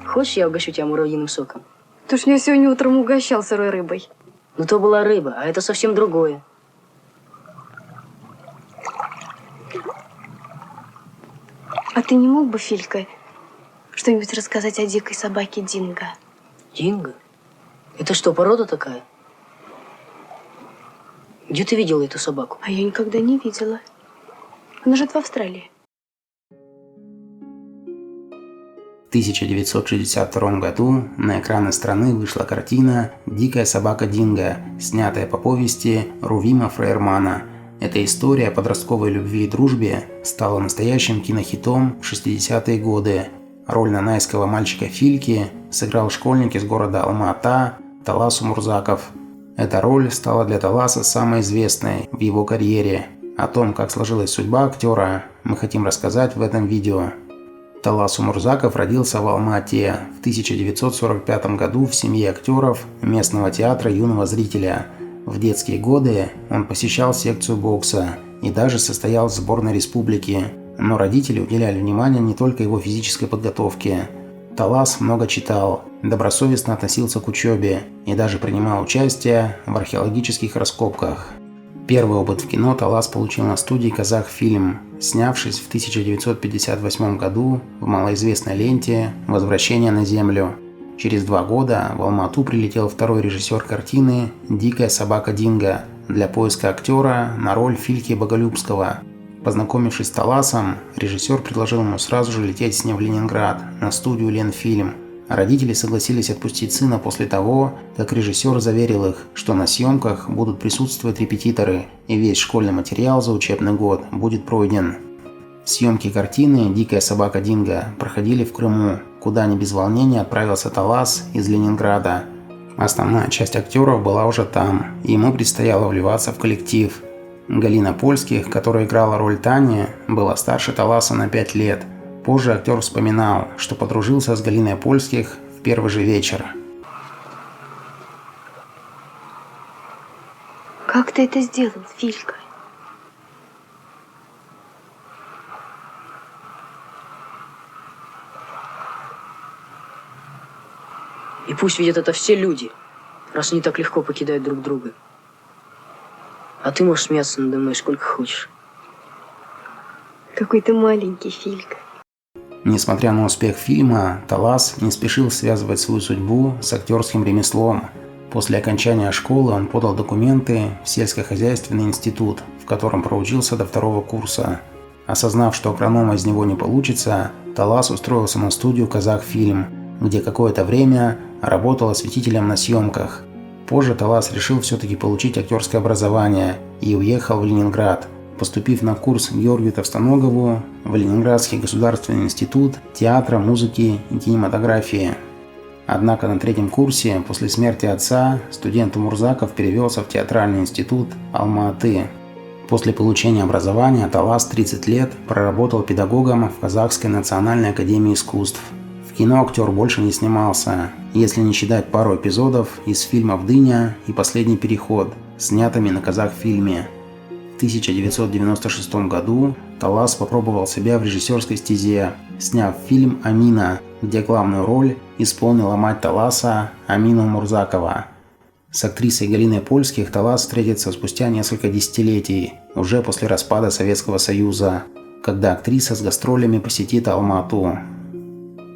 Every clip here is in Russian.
Хочешь, я угощу тебя муравьиным соком? Ты ж меня сегодня утром угощал сырой рыбой. Ну, то была рыба, а это совсем другое. А ты не мог бы, Филька, что-нибудь рассказать о дикой собаке Динго? Динго? Это что, порода такая? Где ты видела эту собаку? А я никогда не видела. Она живет в Австралии. В 1962 году на экраны страны вышла картина «Дикая собака Динго», снятая по повести Рувима Фрейермана. Эта история о подростковой любви и дружбе стала настоящим кинохитом в 60-е годы. Роль нанайского мальчика Фильки сыграл школьник из города Алма-Ата Талас Умурзаков. Эта роль стала для Таласа самой известной в его карьере. О том, как сложилась судьба актера, мы хотим рассказать в этом видео. Талас Умурзаков родился в Алма-Ате в 1945 году в семье актеров местного театра юного зрителя. В детские годы он посещал секцию бокса и даже состоял в сборной республики. Но родители уделяли внимание не только его физической подготовке. Талас много читал, добросовестно относился к учебе и даже принимал участие в археологических раскопках. Первый опыт в кино Талас получил на студии «Казахфильм», снявшись в 1958 году в малоизвестной ленте «Возвращение на Землю». Через 2 года в Алма-Ату прилетел второй режиссер картины «Дикая собака Динго» для поиска актера на роль Фильки Боголюбского. Познакомившись с Таласом, режиссер предложил ему сразу же лететь с ним в Ленинград, на студию «Ленфильм». Родители согласились отпустить сына после того, как режиссер заверил их, что на съемках будут присутствовать репетиторы и весь школьный материал за учебный год будет пройден. Съемки картины «Дикая собака Динго» проходили в Крыму, куда не без волнения отправился Талас из Ленинграда. Основная часть актеров была уже там, и ему предстояло вливаться в коллектив. Галина Польских, которая играла роль Тани, была старше Таласа на 5 лет. Позже актер вспоминал, что подружился с Галиной Польских в первый же вечер. Как ты это сделал, Филька? И пусть видят это все люди, раз они так легко покидают друг друга. А ты можешь смеяться надо мной сколько хочешь. Какой ты маленький, Филька. Несмотря на успех фильма, Талас не спешил связывать свою судьбу с актерским ремеслом. После окончания школы он подал документы в сельскохозяйственный институт, в котором проучился до 2-го курса. Осознав, что агронома из него не получится, Талас устроился на студию «Казахфильм», где какое-то время работал осветителем на съемках. Позже Талас решил все-таки получить актерское образование и уехал в Ленинград, поступив на курс к Георгию Товстоногову в Ленинградский государственный институт театра, музыки и кинематографии. Однако на 3-м курсе после смерти отца студент Умурзаков перевелся в театральный институт Алма-Аты. После получения образования Талас 30 лет проработал педагогом в Казахской национальной академии искусств. В кино актер больше не снимался, если не считать пару эпизодов из фильмов «Дыня» и «Последний переход», снятыми на Казахфильме. В 1996 году Талас попробовал себя в режиссерской стезе, сняв фильм «Амина», где главную роль исполнила мать Таласа Амина Умурзакова. С актрисой Галиной Польских Талас встретится спустя несколько десятилетий, уже после распада Советского Союза, когда актриса с гастролями посетит Алма-Ату.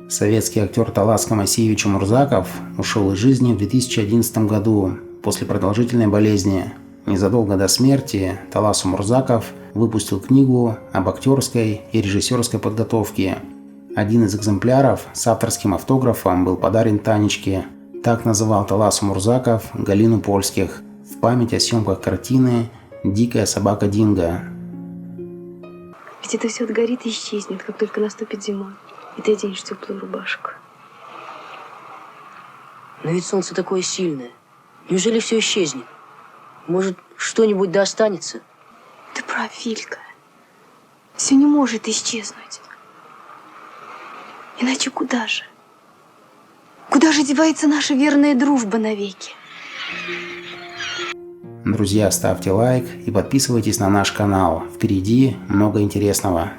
Советский актер Талас Камасиевич Умурзаков ушел из жизни в 2011 году после продолжительной болезни. Незадолго до смерти Талас Умурзаков выпустил книгу об актерской и режиссерской подготовке. Один из экземпляров с авторским автографом был подарен Танечке. Так называл Талас Умурзаков Галину Польских в память о съемках картины «Дикая собака Динго». Ведь это все отгорит и исчезнет, как только наступит зима, и ты оденешь теплую рубашку. Но ведь солнце такое сильное. Неужели все исчезнет? Может, что-нибудь да останется? Ты прав, Филька. Все не может исчезнуть. Иначе куда же? Куда же девается наша верная дружба навеки? Друзья, ставьте лайк и подписывайтесь на наш канал. Впереди много интересного.